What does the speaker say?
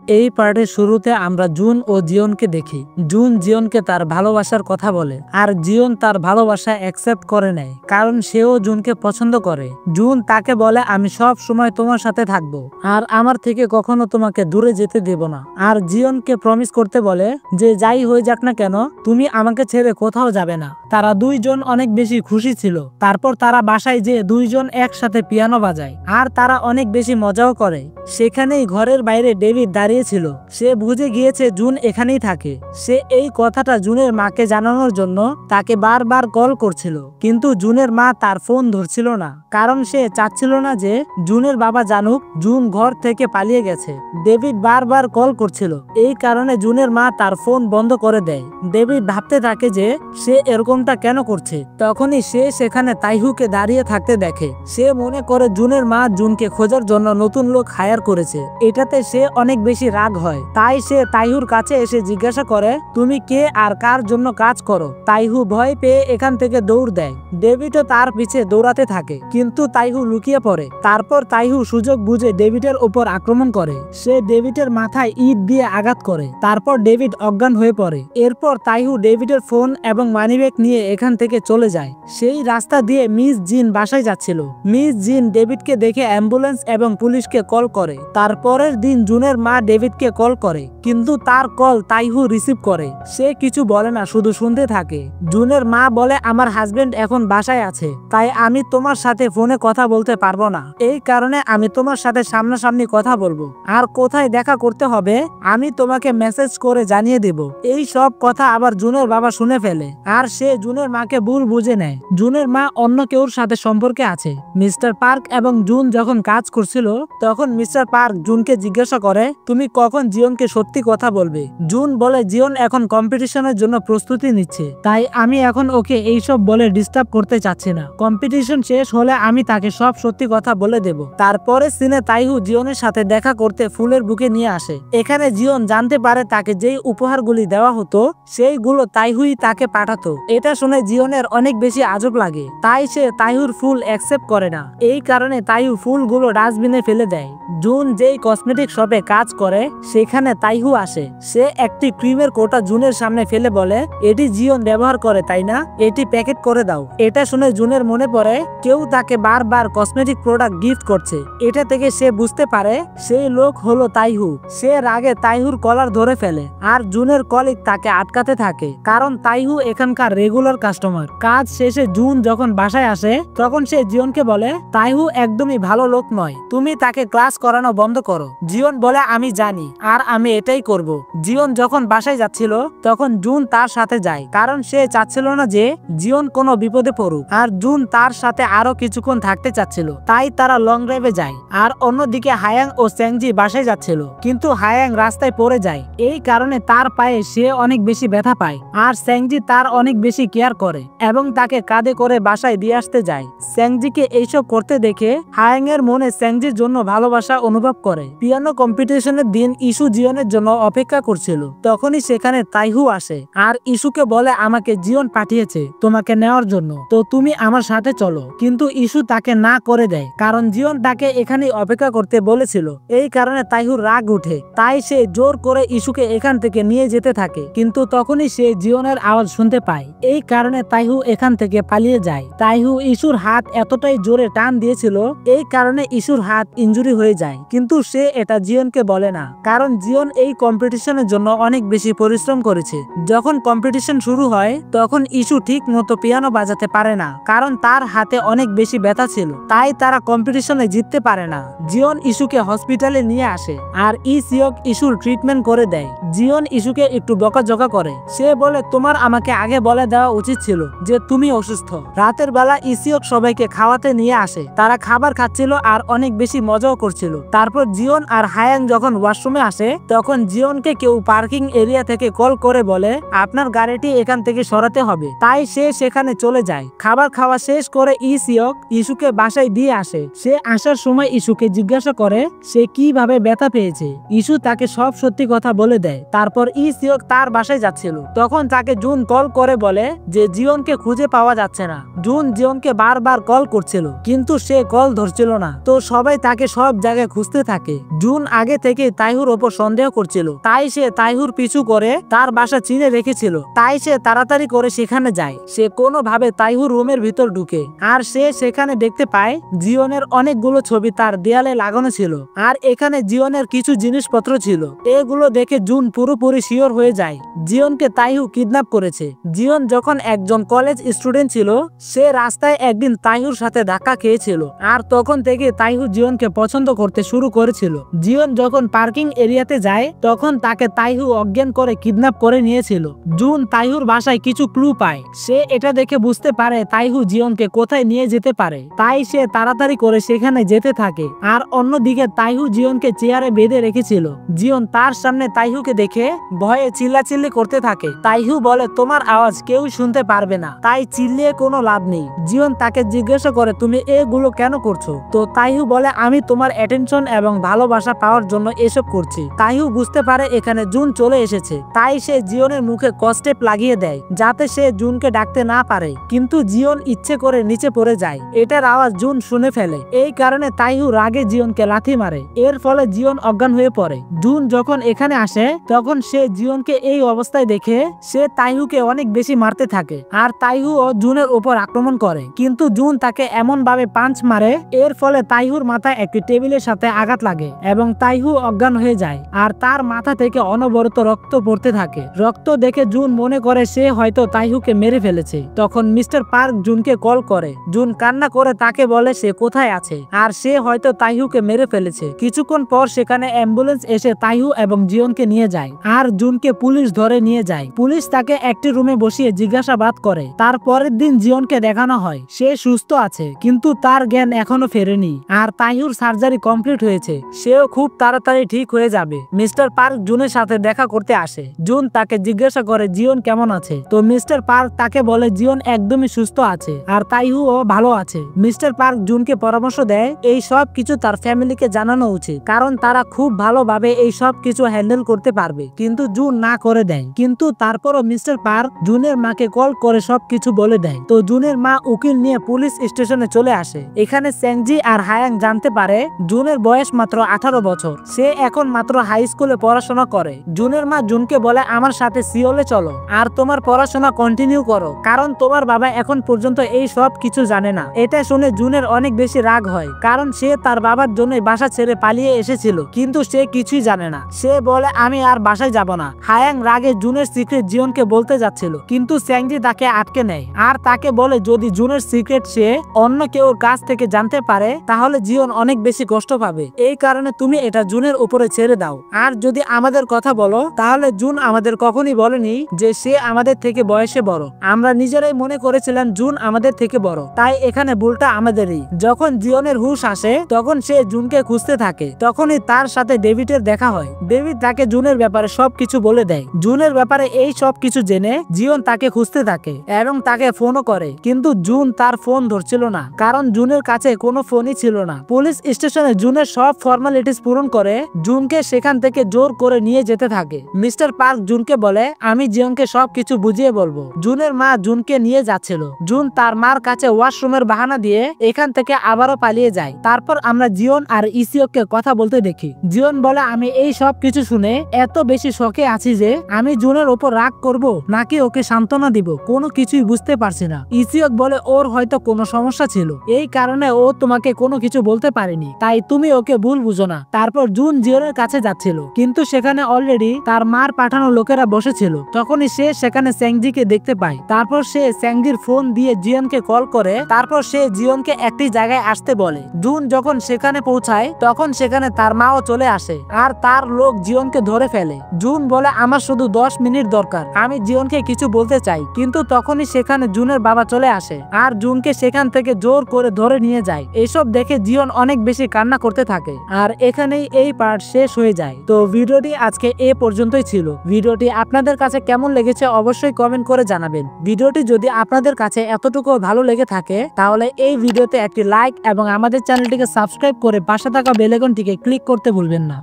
এই পার্টের শুরুতে আমরা জুন ও জিয়নকে দেখি। জুন জিয়নকে তার ভালোবাসার কথা বলে, আর জিয়ন তার ভালোবাসা অ্যাকসেপ্ট করে নেয়, কারণ সেও জুনকে পছন্দ করে। জুন তাকে বলে, আমি সব সময় তোমার সাথে থাকবো, আর আমার থেকে কখনো তোমাকে দূরে যেতে দেব না। আর জিয়নকে প্রমিস করতে বলে যে যাই হয়ে যাক না কেন, তুমি আমাকে ছেড়ে কোথাও যাবে না। তারা দুইজন অনেক বেশি খুশি ছিল। তারপর তারা বাসায় যেয়ে দুইজন একসাথে পিয়ানো বাজায়, আর তারা অনেক বেশি মজাও করে। সেখানেই ঘরের বাইরে ডেভিড দাঁড়িয়ে ছিল। সে বুঝে গিয়েছে জুন এখানেই থাকে। সে এই কথাটা জুনের মাকে জানানোর জন্য তাকে বারবার কল করছিল, কিন্তু জুনের মা তার ফোন ধরছিল না, কারণ সে চাচ্ছিল না যে জুনের বাবা জানুক জুন ঘর থেকে পালিয়ে গেছে। ডেভিড বারবার কল করছিল, এই কারণে জুনের মা তার ফোন বন্ধ করে দেয়। ডেভিড ভাবতে থাকে যে সে এরকমটা কেন করছে। তখনই সে সেখানে তাইহুকে দাঁড়িয়ে থাকতে দেখে। সে মনে করে জুনের মা জুনকে খোঁজার জন্য নতুন লোক হায়ার করেছে। এটাতে সে অনেক বেশি রাগ হয়। তাই সে তাইহুর কাছে এসে জিজ্ঞাসা করে, তুমি কে আর কার জন্য কাজ করো? তাইহু ভয় পেয়ে এখান থেকে দৌড় দেয়। ডেভিডও তার পিছে দৌড়াতে থাকে, কিন্তু তাইহু লুকিয়ে পড়ে। তারপর তাইহু সুযোগ বুঝে ডেভিডের উপর আক্রমণ করে। সে ডেভিডের মাথায় ইট দিয়ে আঘাত করে। তারপর ডেভিড অজ্ঞান হয়ে পড়ে। এরপর তাইহু ডেভিডের ফোন এবং মানিব্যাগ নিয়ে এখান থেকে চলে যায়। সেই রাস্তা দিয়ে মিস জিন বাসায় যাচ্ছিল। মিস জিন ডেভিডকে দেখে অ্যাম্বুলেন্স এবং পুলিশকে কল করে। তারপরের দিন জুনের মা ডেভিডকে কল করে, কিন্তু তার কল তাইহু রিসিভ করে। সে কিছু বলে না, শুধু শুনতে থাকে। জুনের মা বলে, আমার হাজবেন্ড এখন বাসায় আছে, তাই আমি তোমার সাথে ফোনে কথা বলতে পারবো না। এই কারণে আমি তোমার সাথে সামনাসামনি কথা বলবো, আর কোথায় দেখা করতে হবে আমি তোমাকে মেসেজ করে জানিয়ে দেব। এই সব কথা আবার জুনের বাবা শুনে ফেলে, আর সে জুনের মাকে ভুল বুঝে নেয়। জুনের মা অন্য কেউর সাথে সম্পর্কে আছে। মিস্টার পার্ক এবং জুন যখন কাজ করছিল, তখন মিস্টার পার্ক জুনকে জিজ্ঞাসা করে, তুমি কখন জিয়নকে সত্যি কথা বলবে? জুন বলে, জিয়ন এখন কম্পিটিশনের জন্য প্রস্তুতি নিচ্ছে, তাই আমি এখন ওকে এইসব বলে ডিস্টার্ব করতে চাচ্ছি না। কম্পিটিশন শেষ হলে আমি তাকে সব সত্যি কথা বলে দেব। তারপরে সিনে তাইহু জিয়নের সাথে দেখা করতে ফুলের বুকে নিয়ে আসে। এখানে জিয়ন জানতে পারে তাকে যেই উপহারগুলি দেওয়া হতো সেইগুলো তাইহুই তাকে পাঠাতো। এটা শুনে জিয়নের অনেক বেশি আজব লাগে, তাই সে তাইহুর ফুল অ্যাকসেপ্ট করে না। এই কারণে তাইহু ফুলগুলো ডাস্টবিনে ফেলে দেয়। জুন যেই কসমেটিক শপে কাজ করে সেখানে তাইহু আসে। সে একটি ক্রিমের কোটা জুনের সামনে ফেলে বলে, এটি জিয়ন ব্যবহার করে তাই না? এটি প্যাকেট করে দাও। এটা শুনে জুনের মনে পড়ে কেউ তাকে বারবার কসমেটিক প্রোডাক্ট গিফট করছে। এটা থেকে সে বুঝতে পারে সেই লোক হলো তাইহু। সে রাগে তাইহুর কলার ধরে ফেলে, আর জুনের কলিগ তাকে আটকাতে থাকে, কারণ তাইহু এখানকার রেগুলার কাস্টমার। কাজ শেষে জুন যখন বাসায় আসে, তখন সে জিয়নকে বলে, তাইহু একদমই ভালো লোক নয়, তুমি তাকে ক্লাস করানো বন্ধ করো। জিয়ন বলে, আমি জানি, আর আমি এটাই করব। জিয়ন যখন বাসায় যাচ্ছিল, তখন জুন তার সাথে যায়, কারণ সে চাচ্ছিল না যে জিয়ন কোনো বিপদে পড়ুক, আর জুন তার সাথে আরো কিছুক্ষণ থাকতে চাচ্ছিল। তাই তারা লং ড্রাইভে যায়। আর অন্যদিকে হায়াং ও স্যাংজি বাসায় যাচ্ছিল, কিন্তু হায়াং রাস্তায় পড়ে যায়। এই কারণে তার পায়ে সে অনেক বেশি ব্যথা পায়, আর স্যাংজি তার অনেক বেশি কেয়ার করে এবং তাকে কাঁধে করে বাসায় দিয়ে আসতে যায়। স্যাংজিকে এইসব করতে দেখে হায়াং এর মনে স্যাংজির জন্য ভালোবাসা অনুভব করে। পিয়ানো কম্পিটিশনের দিন ইস্যু জিয়নের জন্য অপেক্ষা করছিল। তখনই সেখানে তাইহু আসে, আর ইস্যুকে বলে, আমাকে জিয়ন পাঠিয়েছে তোমাকে নেওয়ার জন্য, তো তুমি আমার সাথে চলো। কিন্তু ইস্যু তাকে না করে দেয়, কারণ জিয়ন তাকে এখানেই অপেক্ষা করতে বলেছিল। এই কারণে তাইহুর রাগ উঠে, তাই সে জোর করে ইস্যুকে এখান থেকে নিয়ে যেতে থাকে। কিন্তু তখনই সে জিয়নের আওয়াজ শুনতে পায়। এই কারণে তাইহু এখান থেকে পালিয়ে যায়। তাইহু ইস্যুর হাত এতটাই জোরে টান দিয়েছিল, এই কারণে ইস্যুর হাত ইনজুরি হয়ে যায়। কিন্তু সে এটা জিয়নকে বলে না, কারণ জিয়ন এই কম্পিটিশনের জন্য অনেক বেশি পরিশ্রম করেছে। যখন কম্পিটিশন শুরু হয়, তখন ইস্যু ঠিক মতো পিয়ানো বাজাতে পারে না, কারণ তার হাতে অনেক বেশি ব্যথা ছিল। তাই তারা কম্পিটিশনে জিততে পারে না। জিয়ন ইস্যুকে হসপিটালে নিয়ে আসে, আর ইসিওক ইস্যুর ট্রিটমেন্ট করে দেয়। জিয়ন ইস্যুকে একটু বকাঝকা করে। সে বলে, তোমার আমাকে আগে বলে দেওয়া উচিত ছিল যে তুমি অসুস্থ। রাতের বেলা ইসিওক সবাইকে খাওয়াতে নিয়ে আসে। তারা খাবার খাচ্ছিল আর অনেক বেশি মজাও করছিল। তারপর জিয়ন আর হায়াং যখন ওয়াশরুমে আসে, তখন জিয়নকে কেউ পার্কিং এরিয়া থেকে কল করে বলে, আপনার গাড়িটি এখান থেকে সরাতে হবে। তাই সে সেখানে চলে যায়। খাবার খাওয়া শেষ করে ইসিওক ইস্যুকে বাসায় দিয়ে আসে। সে আসার সময় ইস্যুকে জিজ্ঞাসা করে সে কিভাবে ব্যথা পেয়েছে। ইস্যু তাকে সব সত্যি কথা বলে দেয়। তারপর ইসিওক তার বাসায় যাচ্ছিল, তখন তাকে জুন কল করে বলে যে জিয়নকে খুঁজে পাওয়া যাচ্ছে না। জুন জিয়নকে বারবার কল করছিল, কিন্তু সে কল ধরছিল না। তো সবাই তাকে সব জায়গায় খুঁজতে থাকে। জুন আগে থেকে থেকেই তাইহুর ওপর সন্দেহ করছিল, তাই সে তাইহুর পিছু করে তার বাসা চিনে রেখেছিল। তাই সে তাড়াতাড়ি করে সেখানে যায়। সে কোনোভাবে তাইহুর রুমের ভিতর ঢুকে আর সে সেখানে দেখতে পায় জিওনের অনেকগুলো ছবি তার দেয়ালে লাগানো ছিল, আর এখানে জিওনের কিছু জিনিসপত্র ছিল। এগুলো দেখে জুন পুরোপুরি শিওর হয়ে যায় জিওনকে তাইহু কিডন্যাপ করেছে। জিওন যখন একজন কলেজ স্টুডেন্ট ছিল, সে রাস্তায় একদিন তাইহুর সাথে ধাক্কা খেয়েছিল, আর তখন থেকে তাইহু জিওনকে পছন্দ করতে শুরু করেছিল। জিওন যখন পার্কিং এরিয়াতে যায়, তখন তাকে তাইহু অজ্ঞান করে কিডন্যাপ করে নিয়েছিল। জুন তাইহুর বাসায় কিছু ক্লু পায়। সে এটা দেখে বুঝতে পারে তাইহু জিওনকে কোথায় নিয়ে যেতে পারে, তাই সে তাড়াতাড়ি করে সেখানে যেতে থাকে। আর অন্যদিকে তাইহু জিওনকে চেয়ারে বেঁধে রেখেছিল। জিওন তার সামনে তাইহুকে দেখে ভয়ে চিল্লাচিল্লি করতে থাকে। তাইহু বলে, তোমার আওয়াজ কেউ শুনতে পারবে না, তাই চিল্লিয়ে কোনো লাভ নেই। জিওন তাকে জিজ্ঞাসা করে, তুমি এগুলো কেন করছো? তো তাইহু বলে, আমি তোমার অ্যাটেনশন এবং ভালোবাসা পাওয়ার জন্য এসব করছি। তাইহু বুঝতে পারে এখানে জুন চলে এসেছে, তাই সে জিওনের মুখে কস্টেপ লাগিয়ে দেয় যাতে সে জুনকে ডাকতে না পারে। কিন্তু জিওন ইচ্ছে করে নিচে পড়ে যায়। এটার আওয়াজ জুন শুনে ফেলে। এই কারণে তাইহু রাগে জিওনকে লাথি মারে। এর ফলে জিওন অজ্ঞান হয়ে পড়ে। জুন যখন এখানে আসে, তখন সে জিওনকে এই অবস্থায় দেখে সে তাইহুকে অনেক বেশি মারতে থাকে, আর তাইহু ও জুনের উপর আক্রমণ করে। কিন্তু জুন তাকে এমন ভাবে পাঞ্চ মারে, এর ফলে তাইহুর মাথায় একটি টেবিলের সাথে আঘাত লাগে এবং তাইহু অজ্ঞান হয়ে যায়, আর তার মাথা থেকে অনবরত রক্ত পড়তে থাকে। রক্ত দেখে জুন মনে করে সে হয়তো তাইহুকে মেরে ফেলেছে। তখন মিস্টার পার্ক জুনকে কল করে। জুন কান্না করে তাকে বলে সে কোথায় আছে, আর সে হয়তো তাইহুকে মেরে ফেলেছে। কিছুক্ষণ পর সেখানে অ্যাম্বুলেন্স এসে তাইহু এবং জিওনকে নিয়ে যায়, আর জুনকে পুলিশ ধরে নিয়ে যায়। পুলিশ তাকে একটি রুমে বসিয়ে জিজ্ঞাসাবাদ করে। তার পরের দিন জিওনকে দেখানো হয় সে সুস্থ আছে, কিন্তু তার জ্ঞান এখনো ফেরেনি, আর তাইহুর সার্জারি কমপ্লিট হয়েছে। সেও খুব তাড়াতাড়ি ঠিক হয়ে যাবে। মিস্টার পার্ক জুনের সাথে দেখা করতে আসে। জুন তাকে জিজ্ঞাসা করে জিওন কেমন আছে। তো মিস্টার পার্ক তাকে বলে জিওন একদমই সুস্থ আছে, আর তাইহুও ভালো আছে। মিস্টার পার্ক জুনকে পরামর্শ দেয় এই সব কিছু তার ফ্যামিলিকে জানানো উচিত, কারণ তারা খুব ভালোভাবে এই সব কিছু হ্যান্ডেল করতে পারবে। কিন্তু জুন না করে দেয়। কিন্তু তারপরও মিস্টার পার্ক জুনের মাকে কল করে সবকিছু বলে দেয়। তো জুনের মা উকিল নিয়ে পুলিশ স্টেশনে চলে আসে। এখানে সেংজি আর হায়াং জানতে পারে জুনের বয়স মাত্র 18 বছর। সে এখন মাত্র হাই স্কুলে পড়াশোনা করে। জুনের মা জুনকে বলে, আমার সাথে সিওলে চলো আর তোমার পড়াশোনা কন্টিনিউ করো, কারণ তোমার বাবা এখন পর্যন্ত এই সব কিছু জানে না। এটা শুনে জুনের অনেক বেশি রাগ হয়, কারণ সে তার বাবার জন্য বাসা ছেড়ে পালিয়ে এসেছিল, কিন্তু সে কিছুই জানে না। সে বলে, আমি আর বাসায় যাব না। হায়াং রাগে জুনের সিক্রেট জিওনকে বলতে যাচ্ছিল, কিন্তু সেংজি তাকে আটকে নেয় আর তাকে বলে যদি জুনের সিক্রেট সে অন্য কেউ কাছ থেকে জানতে পারে, তাহলে জিওন অনেক বেশি কষ্ট পাবে। এই কারণে তুমি এটা জুনের উপরে ছেড়ে দাও। আর যদি আমাদের কথা বলো, তাহলে জুন আমাদের কখনই বলেনি যে সে আমাদের থেকে বয়সে বড়। আমরা নিজেরাই মনে করেছিলাম জুন আমাদের থেকে বড়, তাই এখানে ভুলটা আমাদেরই। যখন জিওনের হুশ আসে, তখন সে জুনকে খুঁজতে থাকে। তখনই তার সাথে ডেভিডের দেখা হয়। ডেভিড তাকে জুনের ব্যাপারে সবকিছু বলে দেয়। জুনের ব্যাপারে এই সব কিছু জেনে জিওন তাকে খুঁজতে থাকে এবং তাকে ফোনও করে, কিন্তু জুন তার ফোন ধরছিল না, কারণ জুনের কাছে কোনো ফোনই ছিল না। পুলিশ স্টেশনে জুনের সব ফর্মালিটিস পূরণ করে জুনকে সেখান থেকে জোর করে নিয়ে যেতে থাকে। মিস্টার পার্ক জুনকে বলে, আমি জিওনকে সবকিছু বুঝিয়ে বলবো। জুনের মা জুনকে নিয়ে যাচ্ছিল। জুন তার মার কাছে ওয়াশরুমের বাহানা দিয়ে এখান থেকে আবারও পালিয়ে যায়। তারপর আমরা জিওন আর ইসিওকে কথা বলতে দেখি। জিওন বলে, আমি এই সব কিছু শুনে এত বেশি শকে আছি যে আমি জুনের উপর রাগ করব নাকি ওকে সান্ত্বনা দিব কোনো কিছুই বুঝতে পারছি না। ইসিওক বলে, ওর হয়তো কোনো সমস্যা ছিল, এই কারণে ও তোমাকে কোনো কিছু বলতে পারেনি, তাই তুমি ওকে ভুল বুঝো না। তারপর জুন জিওনের কাছে যাচ্ছিল, কিন্তু সেখানে অলরেডি তার মার পাঠানো লোকেরা বসেছিল। তখনই সে সেখানে সেংজিকে দেখতে পায়। তারপর সে সেংজির ফোন দিয়ে জিওনকে কল করে। তারপর সে জিওনকে একটি জায়গায় আসতে বলে। জুন যখন সেখানে পৌঁছায়, তখন সেখানে তার মাও চলে আসে আর তার লোক জিওনকে ধরে ফেলে। জুন বলে, আমার শুধু 10 মিনিট দরকার, আমি জিওনকে কিছু বলতে চাই। কিন্তু তখনই সেখানে জুনের বাবা চলে আসে আর জুনকে সেখান থেকে জোর করে ধরে নিয়ে যায়। এসব দেখে জিওন অনেক বেশি কান্না করতে থাকে। আর এখানেই এই পার্ট শেষ হয়ে যায়। তো ভিডিওটি আজকে এ পর্যন্তই ছিল। ভিডিওটি আপনাদের কাছে কেমন লেগেছে অবশ্যই কমেন্ট করে জানাবেন। ভিডিওটি যদি আপনাদের কাছে এতটুকু ভালো লেগে থাকে, তাহলে এই ভিডিওতে একটি লাইক এবং আমাদের চ্যানেলটিকে সাবস্ক্রাইব করে পাশে থাকা বেল আইকনটিকে ক্লিক করতে ভুলবেন না।